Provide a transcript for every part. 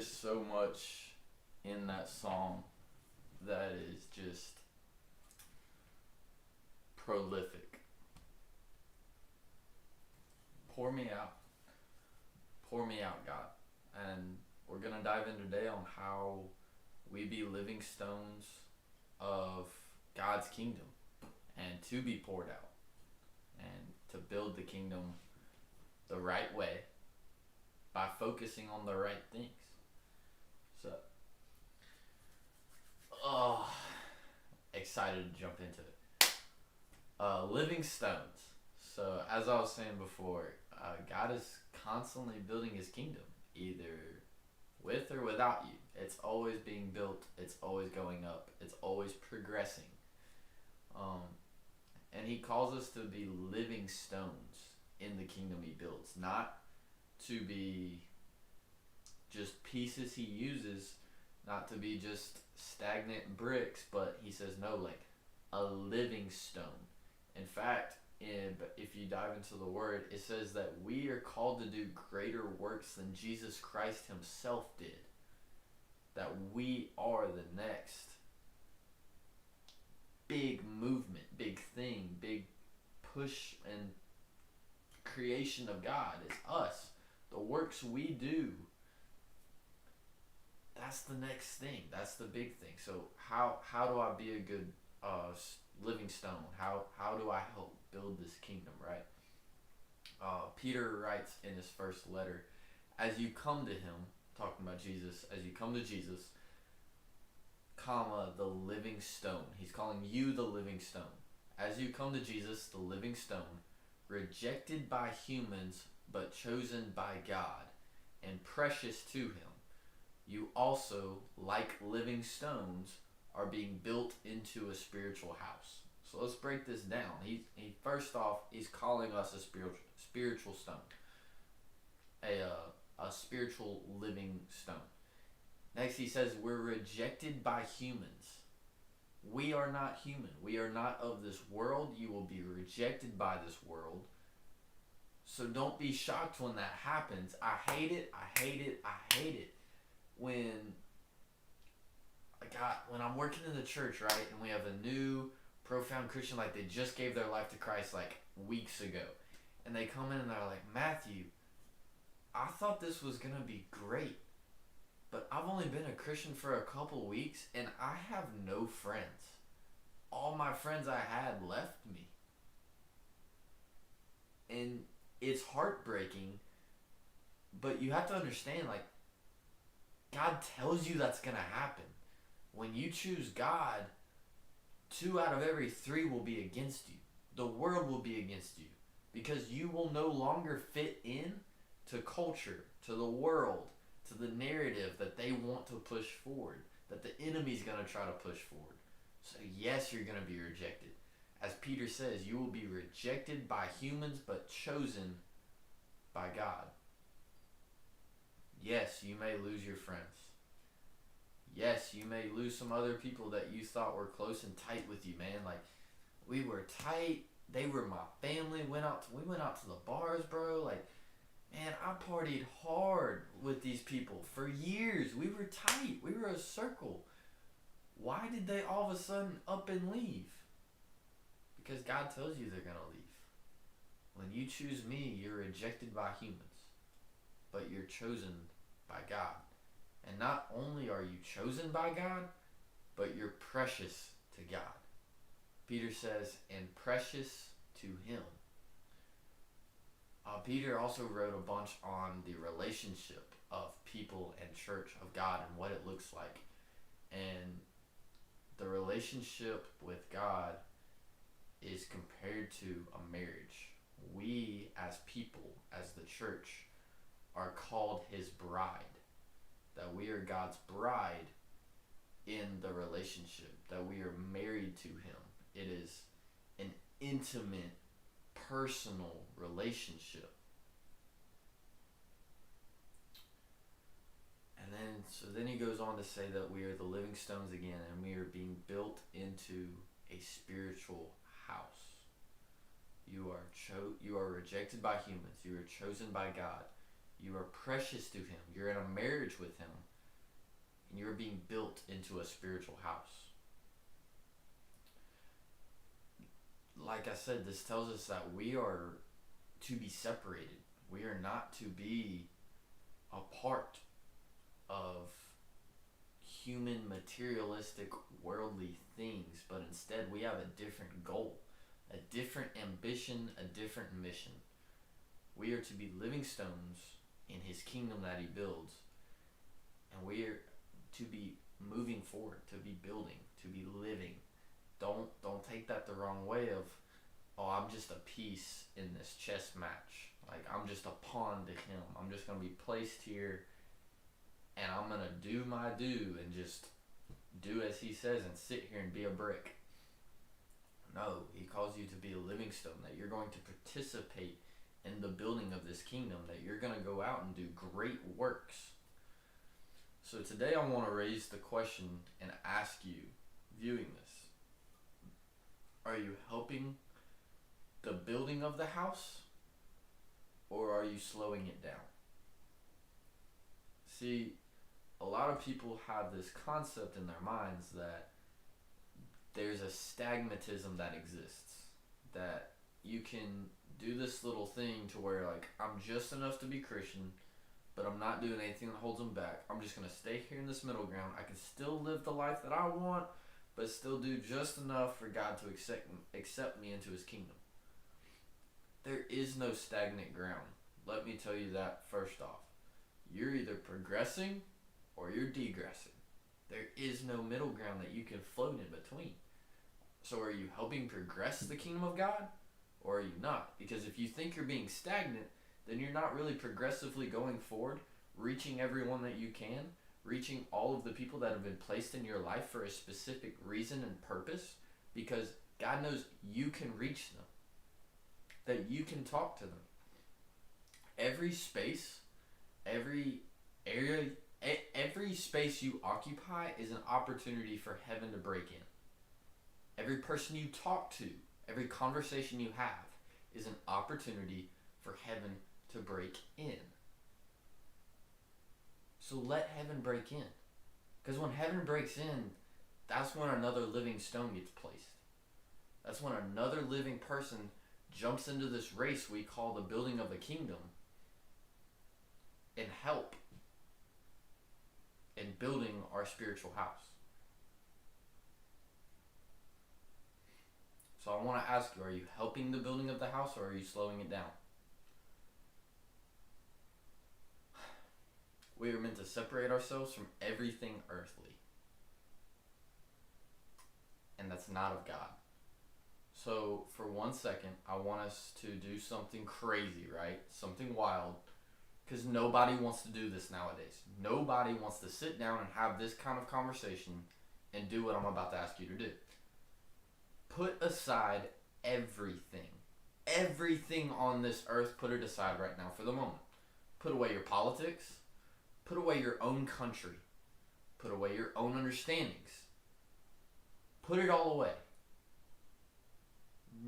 just so much in that song that is just prolific. Pour me out. Pour me out, God. And we're going to dive in today on how we be living stones of God's kingdom and to be poured out and to build the kingdom the right way by focusing on the right things. So, oh, excited to jump into it. Living stones. So, as I was saying before, God is constantly building his kingdom, either with or without you. It's always being built, it's always going up, it's always progressing. Um, and he calls us to be living stones in the kingdom he builds, not to be just pieces he uses, not to be just stagnant bricks, but he says no, like a living stone. In fact, if you dive into the word, it says that we are called to do greater works than Jesus Christ himself did. That we are the next big movement, big thing, big push and creation of God is us. The works we do, that's the next thing. That's the big thing. So how do I be a good living stone? How do I help build this kingdom, right? Peter writes in his first letter, as you come to him, talking about Jesus, as you come to Jesus, comma, the living stone. He's calling you the living stone. As you come to Jesus, the living stone, rejected by humans, but chosen by God, and precious to him, you also, like living stones, are being built into a spiritual house. So let's break this down. He first off, he's calling us a spiritual stone, a spiritual living stone. Next, he says we're rejected by humans. We are not human. We are not of this world. You will be rejected by this world. So don't be shocked when that happens. I hate it. I hate it. I hate it. When I'm working in the church, right, and we have a new profound Christian, like they just gave their life to Christ like weeks ago, and they come in and they're like, Matthew, I thought this was gonna be great, but I've only been a Christian for a couple weeks and I have no friends. All my friends I had left me. And it's heartbreaking, but you have to understand, like, God tells you that's gonna happen. When you choose God, 2 out of every 3 will be against you. The world will be against you because you will no longer fit in to culture, to the world, to the narrative that they want to push forward, that the enemy's going to try to push forward. So yes, you're going to be rejected. As Peter says, you will be rejected by humans but chosen by God. Yes, you may lose your friends. Yes, you may lose some other people that you thought were close and tight with you, man. Like, we were tight. They were my family. We went out to the bars, bro. Like, man, I partied hard with these people for years. We were tight. We were a circle. Why did they all of a sudden up and leave? Because God tells you they're going to leave. When you choose me, you're rejected by humans, but you're chosen by God. And not only are you chosen by God, but you're precious to God. Peter says, and precious to him. Peter also wrote a bunch on the relationship of people and church, of God, and what it looks like. And the relationship with God is compared to a marriage. We, as people, as the church, are called his bride. That we are God's bride in the relationship, that we are married to him. It is an intimate, personal relationship. And then he goes on to say that we are the living stones again, and we are being built into a spiritual house. You are rejected by humans. You are chosen by God. You are precious to him. You're in a marriage with him. and you're being built into a spiritual house. Like I said, this tells us that we are to be separated. We are not to be a part of human, materialistic, worldly things, but instead we have a different goal, a different ambition, a different mission. We are to be living stones in his kingdom that he builds, and we are to be moving forward, to be building, to be living. Don't take that the wrong way of, oh, I'm just a piece in this chess match. Like, I'm just a pawn to him. I'm just going to be placed here, and I'm going to do my due and just do as he says and sit here and be a brick. No, he calls you to be a living stone, that you're going to participate in the building of this kingdom, that you're going to go out and do great works. So today I want to raise the question and ask you, viewing this, are you helping the building of the house, or are you slowing it down? See, a lot of people have this concept in their minds that there's a stagnatism that exists, that you can do this little thing to where, like, I'm just enough to be Christian, but I'm not doing anything that holds them back. I'm just going to stay here in this middle ground. I can still live the life that I want, but still do just enough for God to accept me into his kingdom. There is no stagnant ground. Let me tell you that first off. You're either progressing or you're degressing. There is no middle ground that you can float in between. So are you helping progress the kingdom of God, or are you not? Because if you think you're being stagnant, then you're not really progressively going forward, reaching everyone that you can, reaching all of the people that have been placed in your life for a specific reason and purpose, because God knows you can reach them, that you can talk to them. Every space, every area, every space you occupy is an opportunity for heaven to break in. Every person you talk to, every conversation you have is an opportunity for heaven to break in. So let heaven break in. Because when heaven breaks in, that's when another living stone gets placed. That's when another living person jumps into this race we call the building of a kingdom and help in building our spiritual house. So I want to ask you, are you helping the building of the house, or are you slowing it down? We are meant to separate ourselves from everything earthly. And that's not of God. So for 1 second, I want us to do something crazy, right? Something wild. Because nobody wants to do this nowadays. Nobody wants to sit down and have this kind of conversation and do what I'm about to ask you to do. Put aside everything. Everything on this earth, put it aside right now for the moment. Put away your politics. Put away your own country. Put away your own understandings. Put it all away.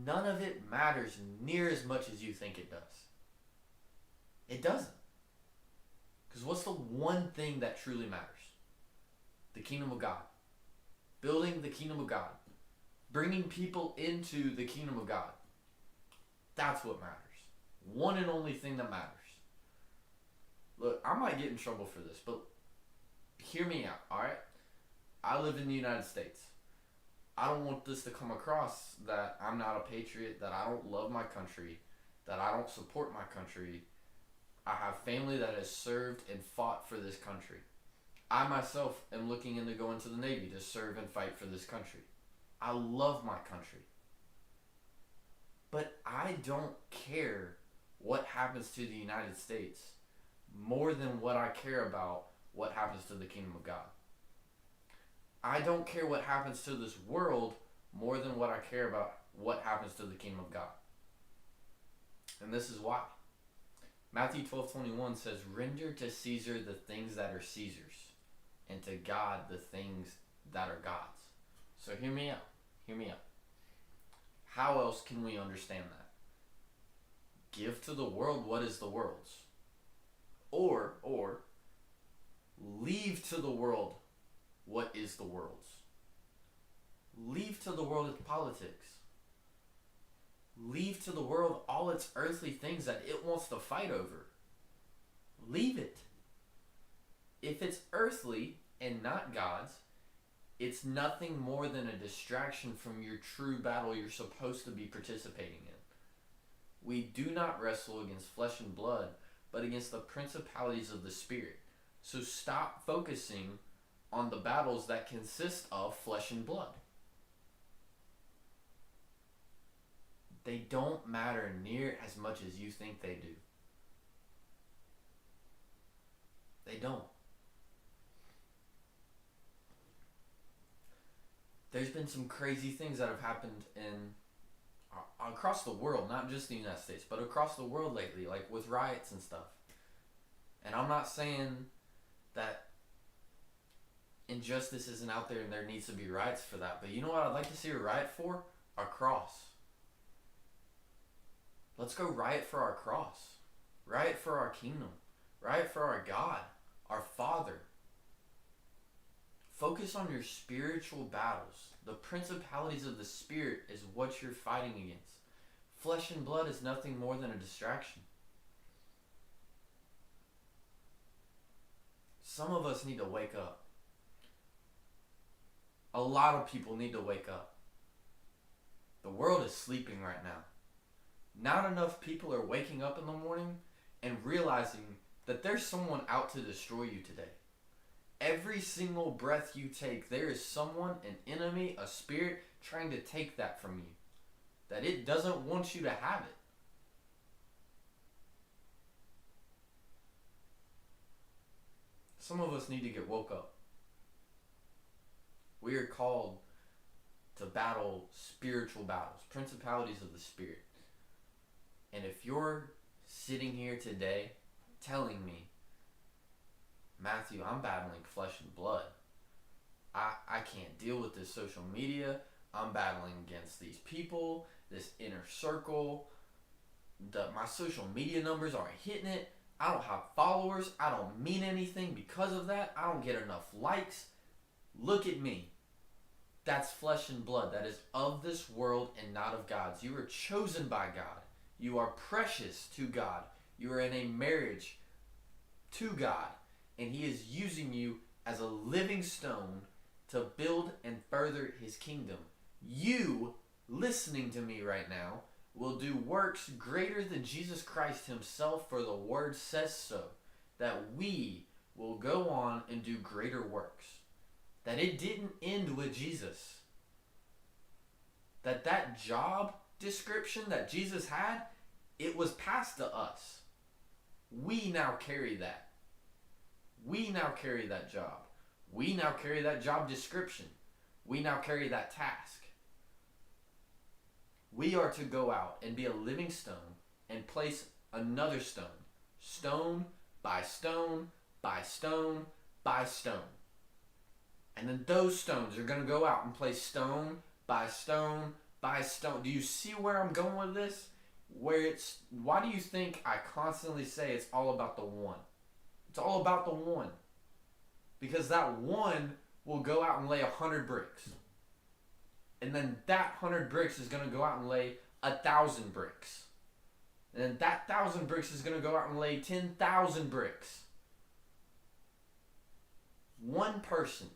None of it matters near as much as you think it does. It doesn't. Because what's the one thing that truly matters? The kingdom of God. Building the kingdom of God. Bringing people into the kingdom of God. That's what matters. One and only thing that matters. Look, I might get in trouble for this, but hear me out, alright? I live in the United States. I don't want this to come across that I'm not a patriot, that I don't love my country, that I don't support my country. I have family that has served and fought for this country. I myself am looking into going to the Navy to serve and fight for this country. I love my country. But I don't care what happens to the United States more than what I care about what happens to the kingdom of God. I don't care what happens to this world more than what I care about what happens to the kingdom of God. And this is why. Matthew 12:21 says, "Render to Caesar the things that are Caesar's, and to God the things that are God's." So hear me out. Hear me out. How else can we understand that? Give to the world what is the world's. Or leave to the world what is the world's. Leave to the world its politics. Leave to the world all its earthly things that it wants to fight over. Leave it. If it's earthly and not God's, it's nothing more than a distraction from your true battle you're supposed to be participating in. We do not wrestle against flesh and blood, but against the principalities of the Spirit. So stop focusing on the battles that consist of flesh and blood. They don't matter near as much as you think they do. They don't. There's been some crazy things that have happened across the world, not just the United States, but across the world lately, like with riots and stuff. And I'm not saying that injustice isn't out there and there needs to be riots for that, but you know what I'd like to see a riot for? Our cross. Let's go riot for our cross. Riot for our kingdom. Riot for our God, our Father. Focus on your spiritual battles. The principalities of the Spirit is what you're fighting against. Flesh and blood is nothing more than a distraction. Some of us need to wake up. A lot of people need to wake up. The world is sleeping right now. Not enough people are waking up in the morning and realizing that there's someone out to destroy you today. Every single breath you take, there is someone, an enemy, a spirit trying to take that from you. That it doesn't want you to have it. Some of us need to get woke up. We are called to battle spiritual battles, principalities of the Spirit. And if you're sitting here today telling me, Matthew, I'm battling flesh and blood. I can't deal with this social media. I'm battling against these people, this inner circle. My social media numbers aren't hitting it. I don't have followers. I don't mean anything because of that. I don't get enough likes. Look at me. That's flesh and blood. That is of this world and not of God's. You are chosen by God. You are precious to God. You are in a marriage to God. And He is using you as a living stone to build and further His kingdom. You, listening to me right now, will do works greater than Jesus Christ Himself, for the Word says so. That we will go on and do greater works. That it didn't end with Jesus. That job description that Jesus had, it was passed to us. We now carry that. We now carry that job. We now carry that job description. We now carry that task. We are to go out and be a living stone and place another stone. Stone by stone by stone by stone. And then those stones are going to go out and place stone by stone by stone. Do you see where I'm going with this? Why do you think I constantly say it's all about the one? It's all about the one. Because that one will go out and lay 100 bricks. And then that 100 bricks is going to go out and lay 1,000 bricks. And then that 1,000 bricks is going to go out and lay 10,000 bricks. One person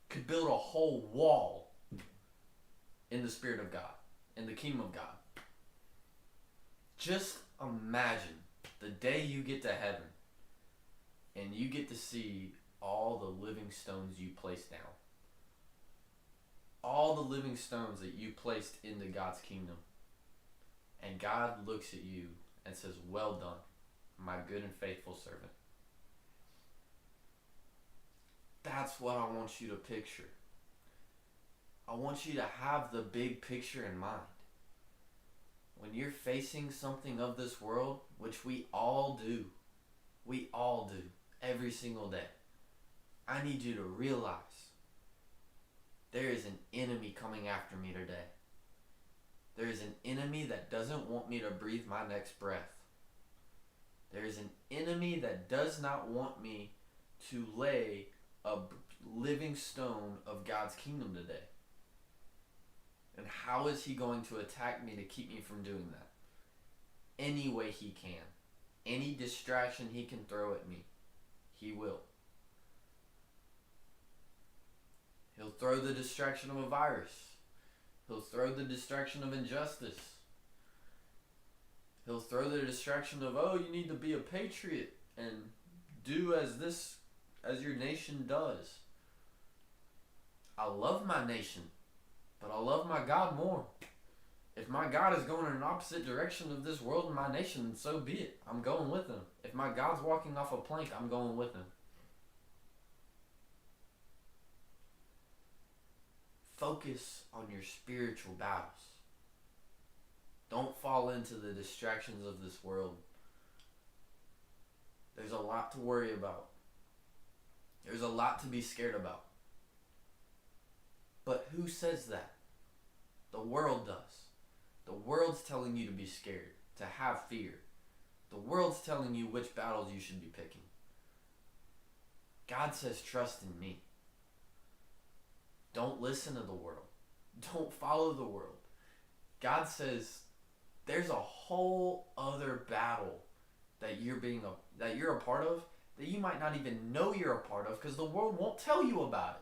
could build a whole wall in the Spirit of God, in the kingdom of God. Just imagine the day you get to heaven and you get to see all the living stones you placed down. All the living stones that you placed into God's kingdom. And God looks at you and says, "Well done, my good and faithful servant." That's what I want you to picture. I want you to have the big picture in mind. When you're facing something of this world, which we all do every single day, I need you to realize there is an enemy coming after me today. There is an enemy that doesn't want me to breathe my next breath. There is an enemy that does not want me to lay a living stone of God's kingdom today. And how is he going to attack me to keep me from doing that? Any way he can. Any distraction he can throw at me, he will. He'll throw the distraction of a virus. He'll throw the distraction of injustice. He'll throw the distraction of, oh, you need to be a patriot and do as your nation does. I love my nation, but I love my God more. If my God is going in an opposite direction of this world and my nation, then so be it. I'm going with him. If my God's walking off a plank, I'm going with him. Focus on your spiritual battles. Don't fall into the distractions of this world. There's a lot to worry about. There's a lot to be scared about. But who says that? The world does. The world's telling you to be scared, to have fear. The world's telling you which battles you should be picking. God says, trust in me. Don't listen to the world. Don't follow the world. God says, there's a whole other battle that you're a part of that you might not even know you're a part of because the world won't tell you about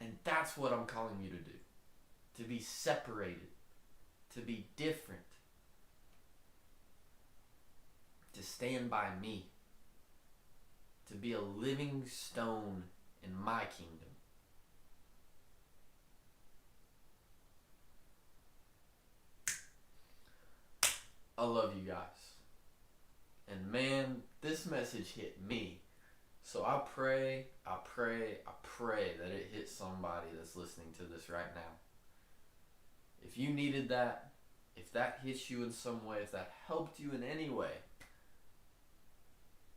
it. And that's what I'm calling you to do. To be separated. To be different. To stand by me. To be a living stone in my kingdom. I love you guys. And man, this message hit me. So I pray that it hits somebody that's listening to this right now. If you needed that, if that hits you in some way, if that helped you in any way,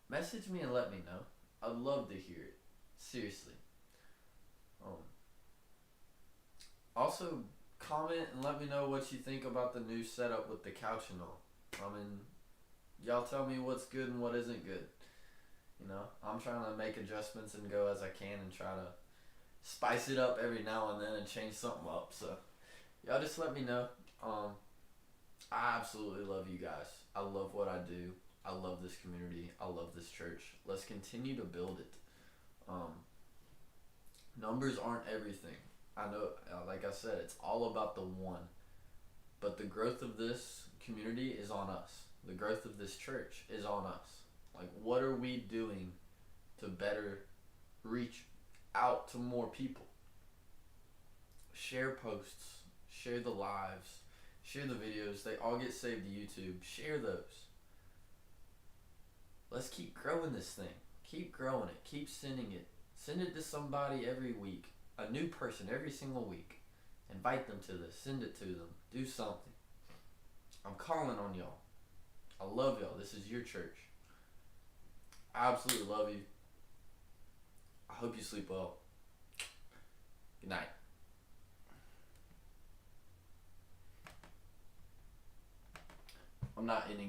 message me and let me know. I'd love to hear it. Seriously. Also, comment and let me know what you think about the new setup with the couch and all. I mean, y'all tell me what's good and what isn't good. You know, I'm trying to make adjustments and go as I can and try to spice it up every now and then and change something up. So, y'all just let me know. I absolutely love you guys. I love what I do. I love this community. I love this church. Let's continue to build it. Numbers aren't everything. I know, like I said, it's all about the one. But the growth of this community is on us. The growth of this church is on us. Like, what are we doing to better reach out to more people? Share posts. Share the lives. Share the videos. They all get saved to YouTube. Share those. Let's keep growing this thing. Keep growing it. Keep sending it. Send it to somebody every week. A new person every single week. Invite them to this. Send it to them. Do something. I'm calling on y'all. I love y'all. This is your church. I absolutely love you. I hope you sleep well. Good night. I'm not ending